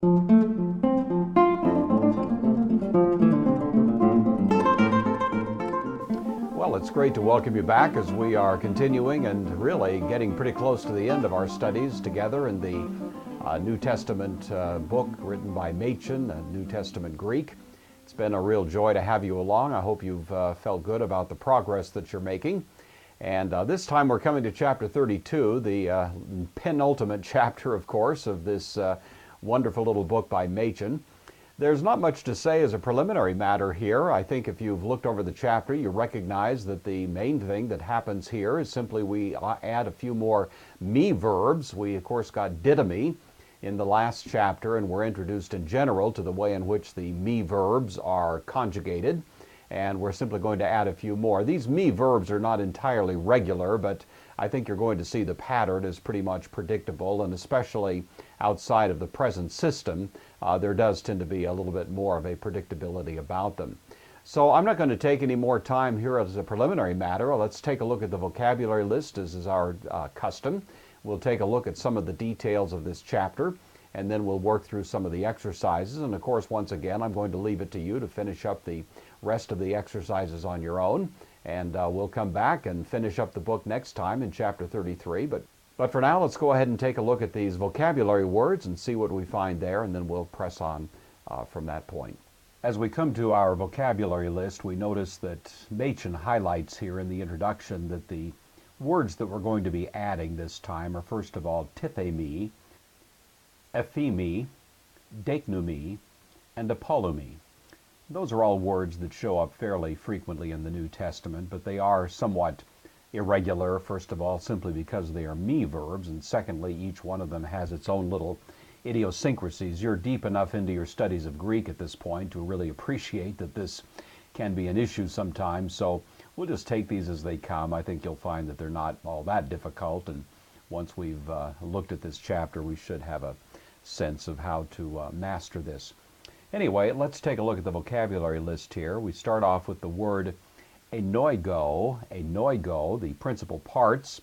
Well, it's great to welcome you back as we are continuing and really getting pretty close to the end of our studies together in the New Testament book written by Machen, New Testament Greek. It's been a real joy to have you along. I hope you've felt good about the progress that you're making. And this time we're coming to chapter 32, the penultimate chapter, of course, of this wonderful little book by Machen. There's not much to say as a preliminary matter here. I think if you've looked over the chapter, you recognize that the main thing that happens here is simply we add a few more me verbs. We, of course, got didomi in the last chapter, and we're introduced in general to the way in which the me verbs are conjugated. And we're simply going to add a few more. These me verbs are not entirely regular, but I think you're going to see the pattern is pretty much predictable, and especially outside of the present system, there does tend to be a little bit more of a predictability about them. So I'm not going to take any more time here as a preliminary matter. Let's take a look at the vocabulary list, as is our custom. We'll take a look at some of the details of this chapter, and then we'll work through some of the exercises. And of course, once again, I'm going to leave it to you to finish up the rest of the exercises on your own. And we'll come back and finish up the book next time in chapter 33. But for now, let's go ahead and take a look at these vocabulary words and see what we find there, and then we'll press on from that point. As we come to our vocabulary list, we notice that Machen highlights here in the introduction that the words that we're going to be adding this time are, first of all, tithemi, ephemi, deiknumi, and apolumi. Those are all words that show up fairly frequently in the New Testament, but they are somewhat irregular, first of all, simply because they are me verbs, and secondly, each one of them has its own little idiosyncrasies. You're deep enough into your studies of Greek at this point to really appreciate that this can be an issue sometimes, so we'll just take these as they come. I think you'll find that they're not all that difficult, and once we've looked at this chapter, we should have a sense of how to master this. Anyway, let's take a look at the vocabulary list here. We start off with the word enoigo. Enoigo, the principal parts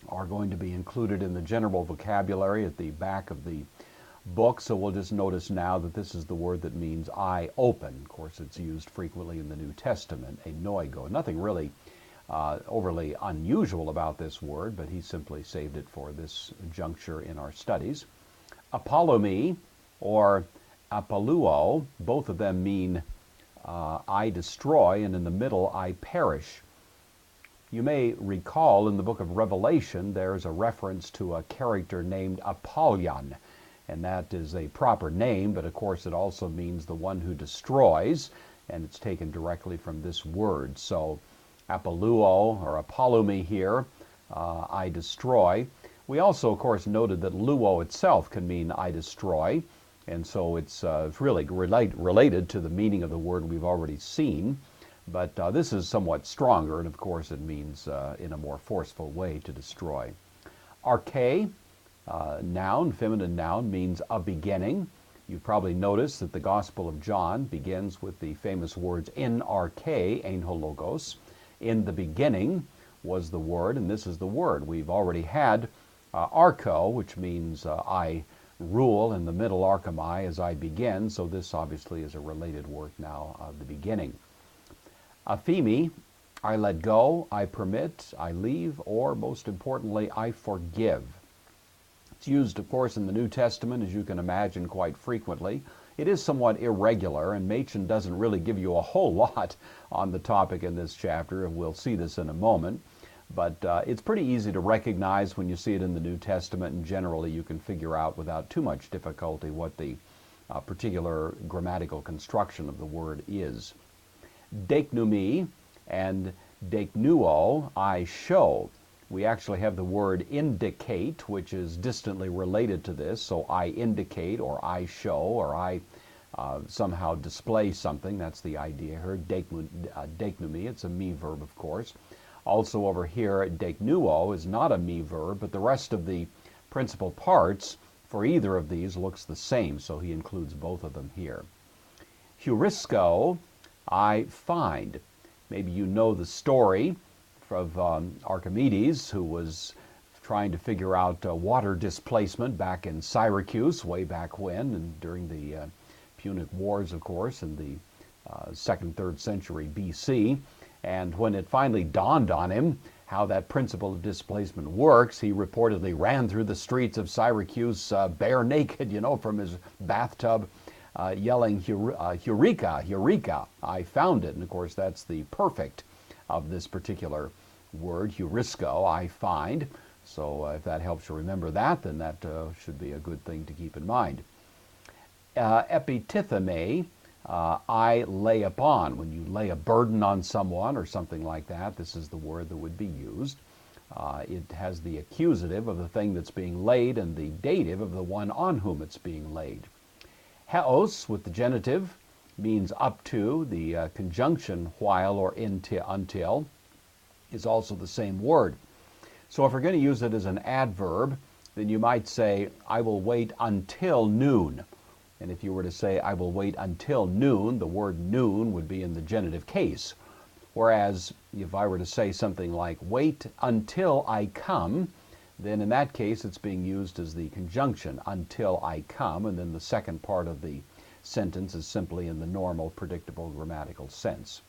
are going to be included in the general vocabulary at the back of the book, so we'll just notice now that this is the word that means eye open. Of course, it's used frequently in the New Testament, enoigo. Nothing really overly unusual about this word, but he simply saved it for this juncture in our studies. Apollomi, or apoluo, both of them mean I destroy, and in the middle, I perish. You may recall in the book of Revelation, there's a reference to a character named Apollyon, and that is a proper name, but of course it also means the one who destroys, and it's taken directly from this word. So apoluo, or apolumi here, I destroy. We also, of course, noted that luo itself can mean I destroy, and so it's really related to the meaning of the word we've already seen. But this is somewhat stronger, and of course it means in a more forceful way to destroy. Arche, noun, feminine noun, means a beginning. You've probably noticed that the Gospel of John begins with the famous words in arche, ein ho logos. In the beginning was the word, and this is the word. We've already had archo, which means I rule, in the middle archemai as I begin, so this obviously is a related word now of the beginning. Ephemi, I let go, I permit, I leave, or most importantly, I forgive. It's used, of course, in the New Testament, as you can imagine, quite frequently. It is somewhat irregular, and Machen doesn't really give you a whole lot on the topic in this chapter, and we'll see this in a moment. But it's pretty easy to recognize when you see it in the New Testament, and generally you can figure out without too much difficulty what the particular grammatical construction of the word is. Deiknumi and deiknuo, I show. We actually have the word indicate, which is distantly related to this, so I indicate, or I show, or I somehow display something. That's the idea here. Deiknumi, it's a me verb, of course. Also over here, deiknuo is not a me verb, but the rest of the principal parts for either of these looks the same, so he includes both of them here. Heurisco, I find. Maybe you know the story of Archimedes, who was trying to figure out water displacement back in Syracuse way back when, and during the Punic Wars, of course, in the 2nd, 3rd century BC. And when it finally dawned on him how that principle of displacement works, he reportedly ran through the streets of Syracuse bare naked, from his bathtub, yelling, Eureka, Eureka, I found it. And of course, that's the perfect of this particular word, heurisco, I find. So if that helps you remember that, then that should be a good thing to keep in mind. Epititheme, I lay upon. When you lay a burden on someone or something like that, this is the word that would be used. It has the accusative of the thing that's being laid and the dative of the one on whom it's being laid. Heos, with the genitive, means up to. The conjunction while or until is also the same word. So if we're going to use it as an adverb, then you might say, I will wait until noon. And if you were to say, I will wait until noon, the word noon would be in the genitive case. Whereas if I were to say something like, wait until I come, then in that case it's being used as the conjunction, until I come, and then the second part of the sentence is simply in the normal, predictable grammatical sense.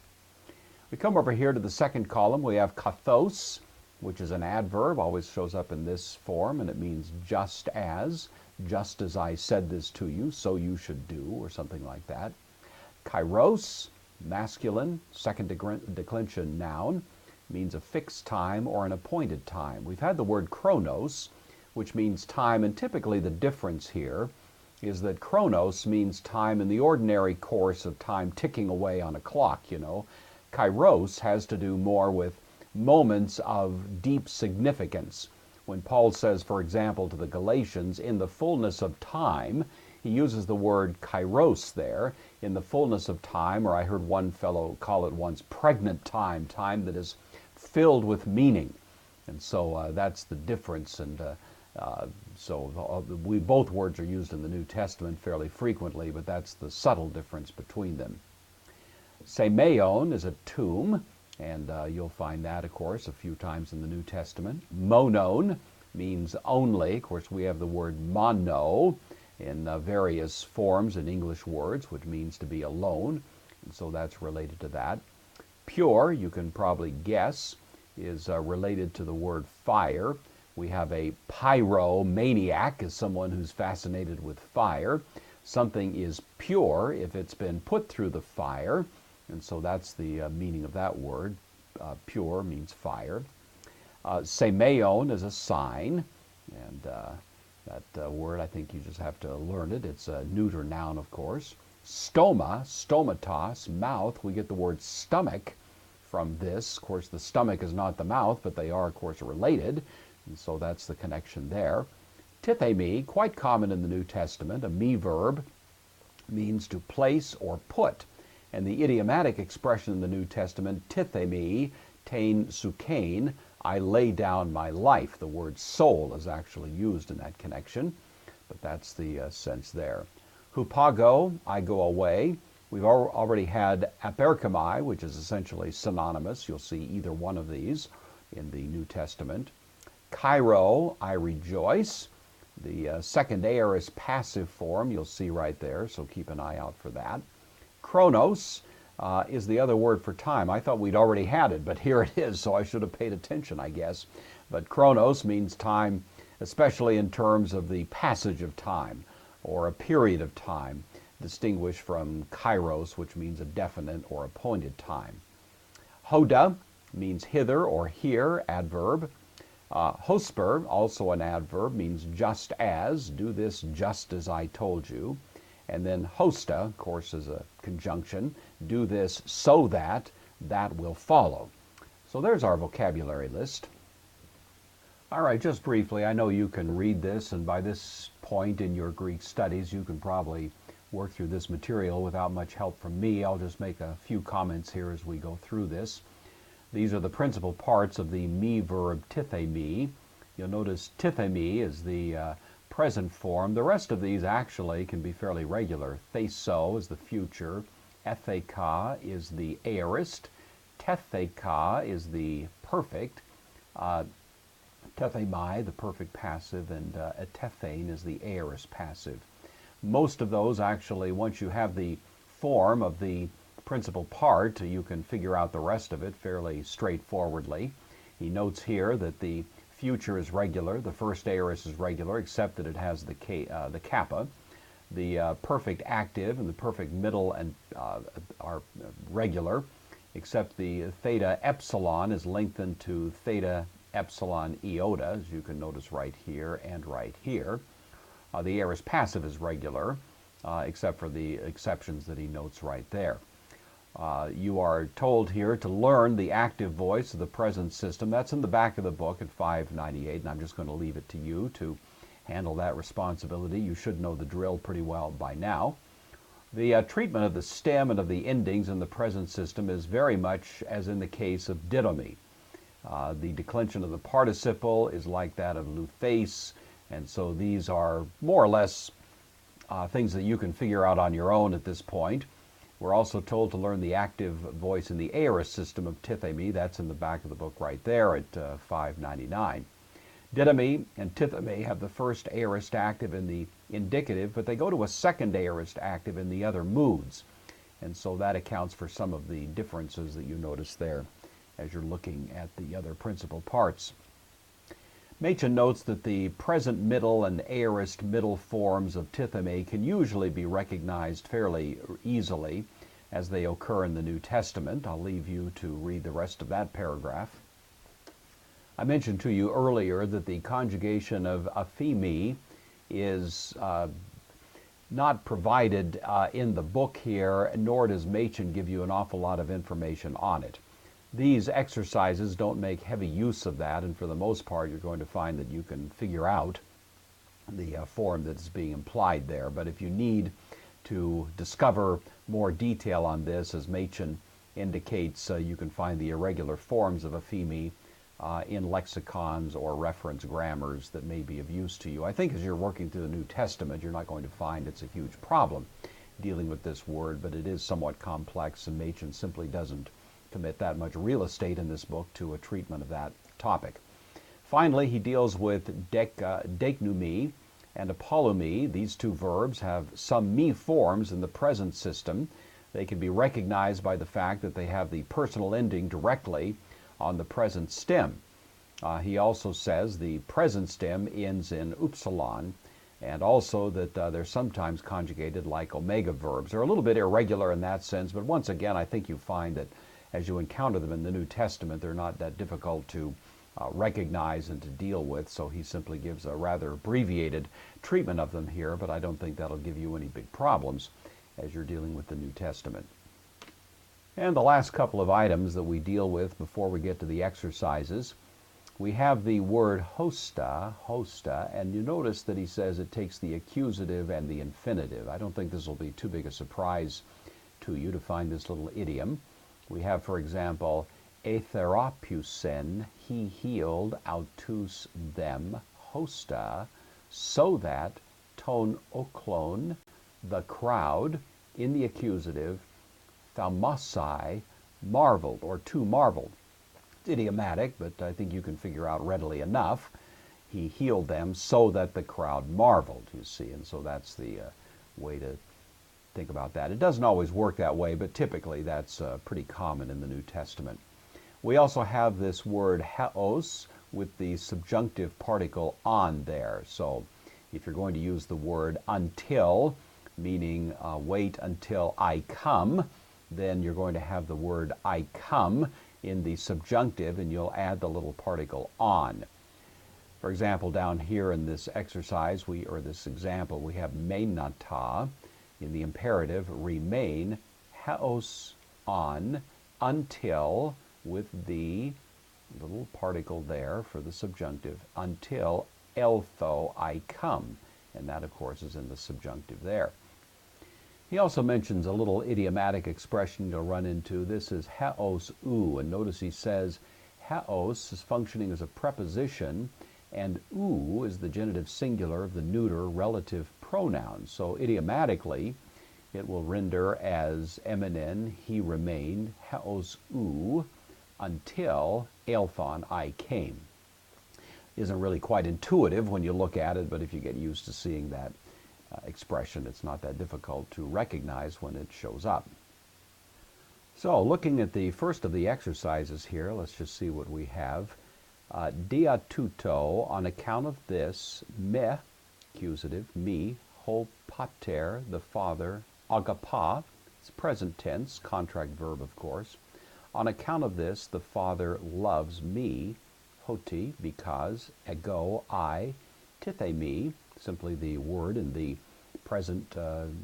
We come over here to the second column. We have kathos, which is an adverb, always shows up in this form, and it means just as I said this to you, so you should do, or something like that. Kairos, masculine, second declension noun, means a fixed time or an appointed time. We've had the word chronos, which means time, and typically the difference here is that chronos means time in the ordinary course of time ticking away on a clock, Kairos has to do more with moments of deep significance. When Paul says, for example, to the Galatians, in the fullness of time, he uses the word kairos there, in the fullness of time, or I heard one fellow call it once pregnant time, time that is filled with meaning. And so that's the difference. And both words are used in the New Testament fairly frequently, but that's the subtle difference between them. Semeion is a tomb. And you'll find that, of course, a few times in the New Testament. Monon means only. Of course, we have the word mono in various forms in English words, which means to be alone. And so that's related to that. Pure, you can probably guess, is related to the word fire. We have a pyromaniac, as someone who's fascinated with fire. Something is pure if it's been put through the fire. And so that's the meaning of that word. Pure means fire. Semeion is a sign, and that word, I think you just have to learn it. It's a neuter noun, of course. Stoma, stomatos, mouth. We get the word stomach from this. Of course, the stomach is not the mouth, but they are, of course, related, and so that's the connection there. Tithemi, quite common in the New Testament, a me verb, means to place or put. And the idiomatic expression in the New Testament, tithemi, tain sukain, I lay down my life. The word soul is actually used in that connection, but that's the sense there. Hupago, I go away. We've already had aperkamai, which is essentially synonymous. You'll see either one of these in the New Testament. Kairo, I rejoice. The second aorist passive form you'll see right there, so keep an eye out for that. Chronos is the other word for time. I thought we'd already had it, but here it is, so I should have paid attention, I guess. But chronos means time, especially in terms of the passage of time, or a period of time, distinguished from kairos, which means a definite or appointed time. Hoda means hither or here, adverb. Hosper, also an adverb, means just as. Do this just as I told you. And then hosta, of course, is a conjunction. Do this so that that will follow. So there's our vocabulary list. All right, just briefly, I know you can read this, and by this point in your Greek studies, you can probably work through this material without much help from me. I'll just make a few comments here as we go through this. These are the principal parts of the me verb tithemi. You'll notice tithemi is the present form. The rest of these actually can be fairly regular. Theso is the future. Etheka is the aorist. Tetheka is the perfect. tethemai, the perfect passive, and etethane is the aorist passive. Most of those actually, once you have the form of the principal part, you can figure out the rest of it fairly straightforwardly. He notes here that the future is regular, the first aorist is regular, except that it has the kappa. The perfect active and the perfect middle and are regular, except the theta epsilon is lengthened to theta epsilon iota, as you can notice right here and right here. The aorist passive is regular, except for the exceptions that he notes right there. You are told here to learn the active voice of the present system. That's in the back of the book at 598, and I'm just going to leave it to you to handle that responsibility. You should know the drill pretty well by now. The treatment of the stem and of the endings in the present system is very much as in the case of didomi. The declension of the participle is like that of luthace, and so these are more or less things that you can figure out on your own at this point. We're also told to learn the active voice in the aorist system of tithemi. That's in the back of the book right there at 599. Didomi and tithemi have the first aorist active in the indicative, but they go to a second aorist active in the other moods. And so that accounts for some of the differences that you notice there as you're looking at the other principal parts. Machen notes that the present middle and aorist middle forms of tithemi can usually be recognized fairly easily as they occur in the New Testament. I'll leave you to read the rest of that paragraph. I mentioned to you earlier that the conjugation of aphemi is not provided in the book here, nor does Machen give you an awful lot of information on it. These exercises don't make heavy use of that, and for the most part you're going to find that you can figure out the form that's being implied there. But if you need to discover more detail on this, as Machen indicates, you can find the irregular forms of aphemi in lexicons or reference grammars that may be of use to you. I think as you're working through the New Testament, you're not going to find it's a huge problem dealing with this word, but it is somewhat complex, and Machen simply doesn't commit that much real estate in this book to a treatment of that topic. Finally, he deals with deknumi and apolumi. These two verbs have some me forms in the present system. They can be recognized by the fact that they have the personal ending directly on the present stem. He also says the present stem ends in upsilon, and also that they're sometimes conjugated like omega verbs. They're a little bit irregular in that sense, but once again, I think you find that as you encounter them in the New Testament, they're not that difficult to recognize and to deal with, so he simply gives a rather abbreviated treatment of them here, but I don't think that'll give you any big problems as you're dealing with the New Testament. And the last couple of items that we deal with before we get to the exercises, we have the word hosta, and you notice that he says it takes the accusative and the infinitive. I don't think this will be too big a surprise to you to find this little idiom. We have, for example, atheropusen, he healed, autus them, hosta, so that, ton oklon, the crowd, in the accusative, thamasai, marveled, or to marveled. It's idiomatic, but I think you can figure out readily enough. He healed them so that the crowd marveled, you see, and so that's the way to think about that. It doesn't always work that way, but typically that's pretty common in the New Testament. We also have this word haos with the subjunctive particle on there. So if you're going to use the word until, meaning wait until I come, then you're going to have the word I come in the subjunctive, and you'll add the little particle on. For example, down here in this exercise, or this example, we have menata. In the imperative, remain, haos on, until, with the little particle there for the subjunctive, until eltho I come. And that, of course, is in the subjunctive there. He also mentions a little idiomatic expression you'll run into. This is haos u, and notice he says haos is functioning as a preposition, and u is the genitive singular of the neuter relative pronoun. So idiomatically, it will render as eminen, he remained, haos u, until elthon I came. isn't really quite intuitive when you look at it, but if you get used to seeing that expression, it's not that difficult to recognize when it shows up. So looking at the first of the exercises here, let's just see what we have. Dia tuto, on account of this, me, accusative, me, ho pater, the father, agapa, it's present tense, contract verb of course. On account of this, the father loves me, hoti, because, ego, I, tithe me, simply the word in the present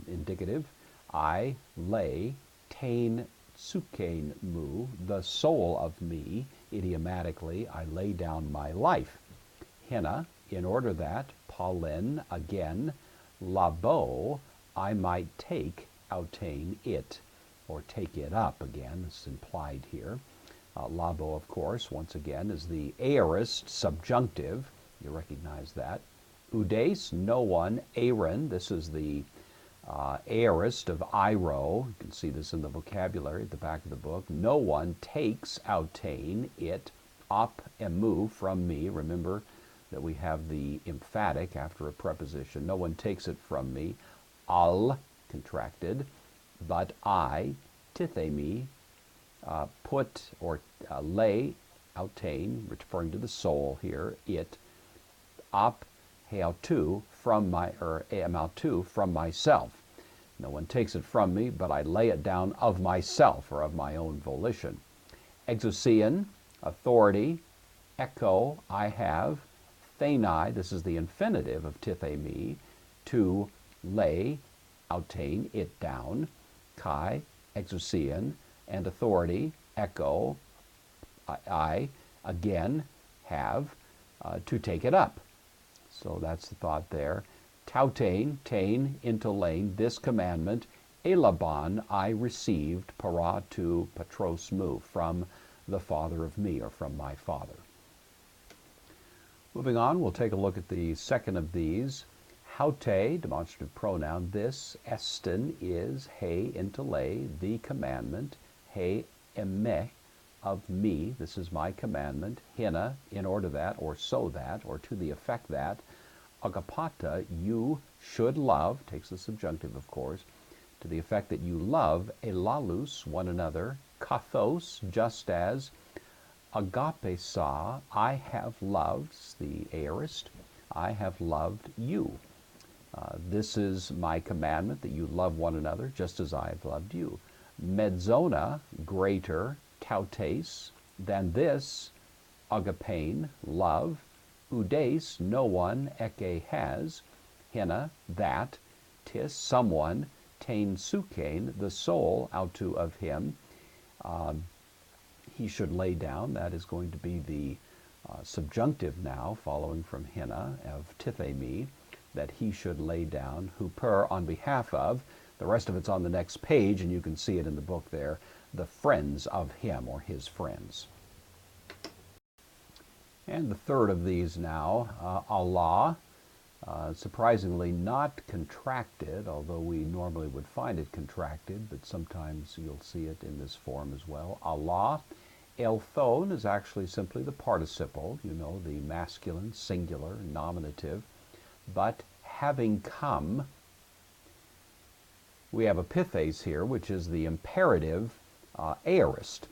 indicative, I lay, tain, sukein mu, the soul of me, idiomatically, I lay down my life. Hina, in order that, palen, again, labo, I might take, autain, it, or take it up again, it's implied here. Labo, of course, once again, is the aorist subjunctive. You recognize that. Udes, no one. Aaron, this is the aorist of iro. You can see this in the vocabulary at the back of the book. No one takes, autain, it, op, emu, from me. Remember that we have the emphatic after a preposition. No one takes it from me. Al, contracted, but I, tithe me, put or lay, autain, referring to the soul here, it, op, heautu, from my, or amautu, from myself. No one takes it from me, but I lay it down of myself, or of my own volition. Exousian, authority. Echo, I have. Thenai, this is the infinitive of tithe me, to lay, autain, it down. Kai, exousian, and authority, echo, I again have, to take it up. So that's the thought there. Tautain, tain, into lane, this commandment, elaban, I received, para to patros mu, from the father of me, or from my father. Moving on, we'll take a look at the second of these. Haute, demonstrative pronoun, this, esten, is, he, into lay, the commandment, he, eme, of me, this is my commandment, hina, in order that, or so that, or to the effect that, agapata, you should love, takes the subjunctive of course, to the effect that you love, elalus, one another, kathos, just as, agape sa, I have loved, the aorist, I have loved you. This is my commandment, that you love one another, just as I have loved you. Medzona, greater, tautes, than this, agapein, love, udes, no one, eke, has, hina, that, tis, someone, tain, sukein, the soul, autu, of him, he should lay down, that is going to be the subjunctive now, following from hina, of tithe me, that he should lay down, huper, on behalf of, the rest of it's on the next page, and you can see it in the book there, the friends of him, or his friends. And the third of these now, Allah, surprisingly not contracted, although we normally would find it contracted, but sometimes you'll see it in this form as well. Allah, elthon is actually simply the participle, you know, the masculine, singular, nominative, but having come, we have epithes here, which is the imperative aorist.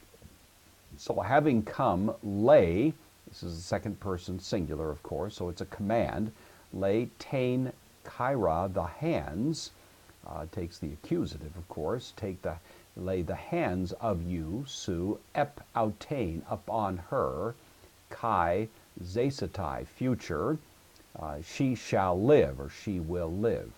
So having come, lay, this is the second person singular, of course, so it's a command, lay, tain, kaira, the hands, takes the accusative, of course, lay the hands of you, su, ep, autain, upon her, kai, zesatai, future, she shall live, or she will live.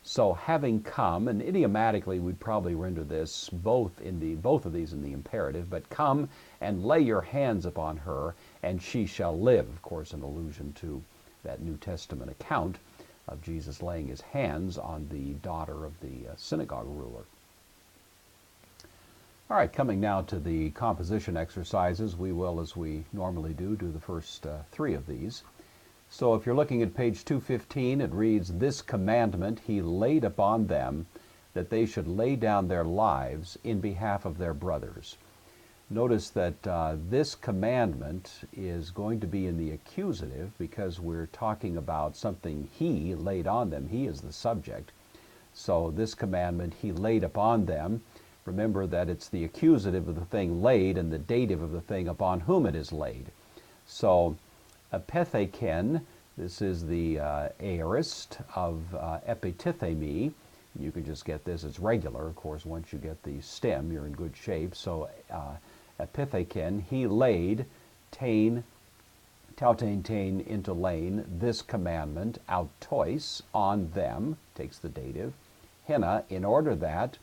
So having come, and idiomatically we'd probably render this both of these in the imperative, but come and lay your hands upon her, and she shall live. Of course, an allusion to that New Testament account of Jesus laying his hands on the daughter of the synagogue ruler. All right, coming now to the composition exercises, we will, as we normally do the first three of these. So if you're looking at page 215, it reads, this commandment he laid upon them, that they should lay down their lives in behalf of their brothers. Notice that this commandment is going to be in the accusative because we're talking about something he laid on them. He is the subject. So this commandment he laid upon them. Remember that it's the accusative of the thing laid and the dative of the thing upon whom it is laid. So epitheken, this is the aorist of epitithemi. You can just get this, it's regular. Of course, once you get the stem, you're in good shape. So epitheken, he laid, tain, tautain into lane, this commandment, autois, on them, takes the dative, hina, in order that,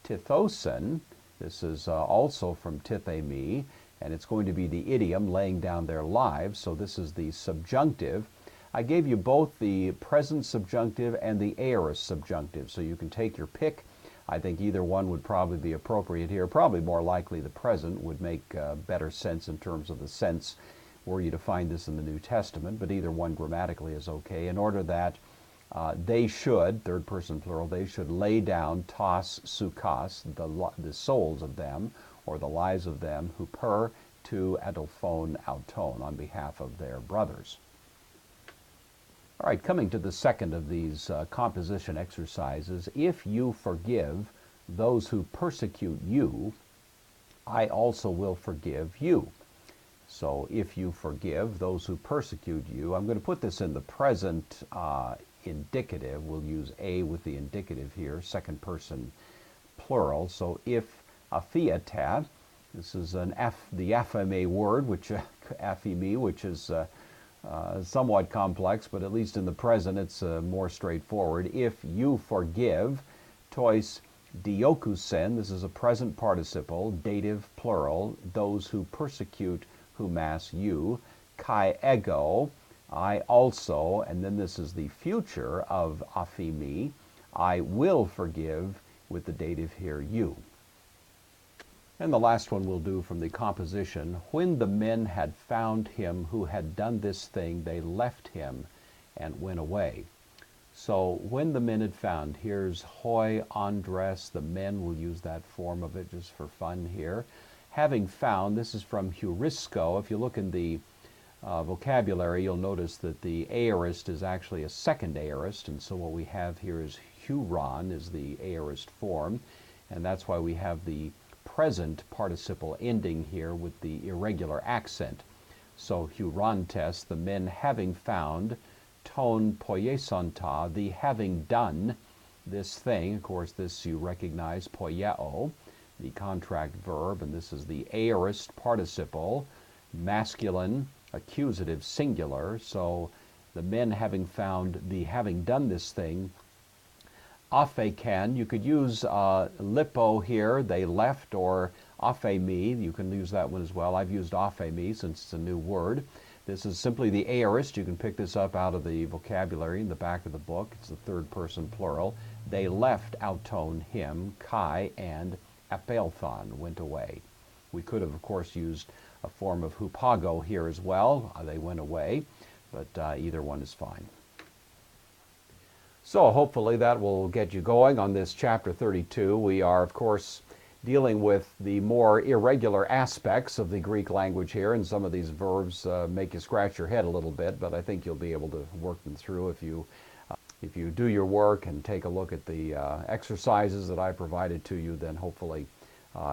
tithosen, this is also from tithemi, and it's going to be the idiom, laying down their lives, so this is the subjunctive. I gave you both the present subjunctive and the aorist subjunctive, so you can take your pick. I think either one would probably be appropriate here. Probably more likely the present would make better sense in terms of the sense were you to find this in the New Testament, but either one grammatically is okay. In order that they should, third person plural, they should lay down tas sukas, the souls of them, or the lives of them, who per to adelphon auton, on behalf of their brothers. All right, coming to the second of these composition exercises, if you forgive those who persecute you, I also will forgive you. So if you forgive those who persecute you, I'm going to put this in the present indicative. We'll use a with the indicative here, second person plural. So if aphiata, this is the aphime word, which aphime, which is somewhat complex, but at least in the present it's more straightforward. If you forgive, tois diokusen, this is a present participle, dative plural, those who persecute who mass you, kai ego, I also, and then this is the future of aphimi, I will forgive, with the dative here, you. And the last one we'll do from the composition, when the men had found him who had done this thing, they left him and went away. So when the men had found, here's hoi andres, the men will use that form of it just for fun here. Having found, this is from heurisco. If you look in the vocabulary, you'll notice that the aorist is actually a second aorist, and so what we have here is heuron is the aorist form, and that's why we have the present participle ending here with the irregular accent. So heurontes, the men having found, ton poiesonta, the having done this thing. Of course, this you recognize, poieo, the contract verb, and this is the aorist participle, masculine, accusative, singular. So the men having found, the having done this thing. Aphekan, you could use lipo here, they left, or aphemi, you can use that one as well. I've used aphemi since it's a new word. This is simply the aorist. You can pick this up out of the vocabulary in the back of the book. It's the third person plural. They left auton, him, kai, and apelthon, went away. We could have, of course, used a form of hupago here as well. They went away, but either one is fine. So hopefully that will get you going on this chapter 32. We are, of course, dealing with the more irregular aspects of the Greek language here, and some of these verbs make you scratch your head a little bit, but I think you'll be able to work them through if you do your work and take a look at the exercises that I provided to you, then hopefully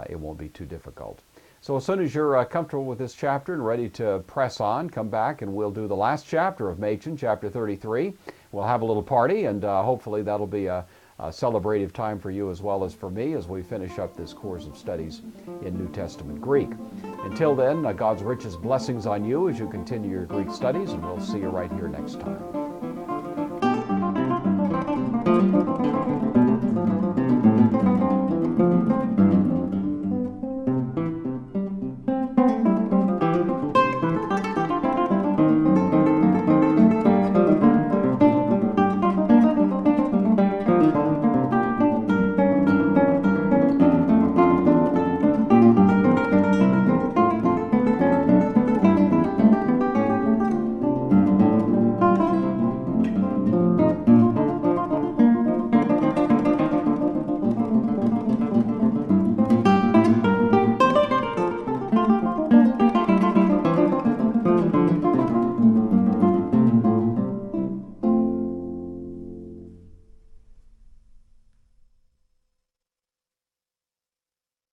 it won't be too difficult. So as soon as you're comfortable with this chapter and ready to press on, come back and we'll do the last chapter of Machen, chapter 33. We'll have a little party, and hopefully that'll be a celebrative time for you as well as for me as we finish up this course of studies in New Testament Greek. Until then, God's richest blessings on you as you continue your Greek studies, and we'll see you right here next time.